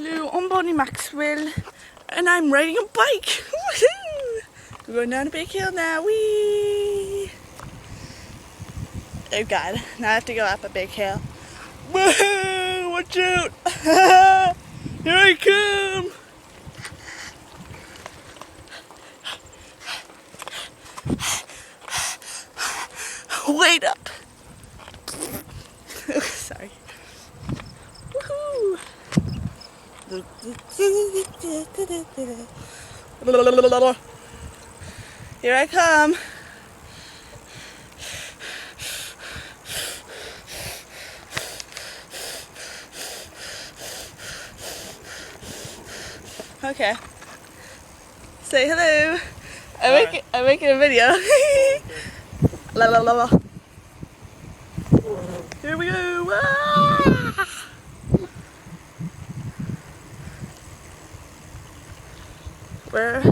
Hello, I'm Bonnie Maxwell and I'm riding a bike. Woohoo! We're going down a big hill now. Whee! Oh god, now I have to go up a big hill. Woohoo! Watch out! Here I come! Wait up! Sorry. Woohoo! Here I come. Okay. Say hello. I'm making a video. La la la la. Here we go. Ah! Where?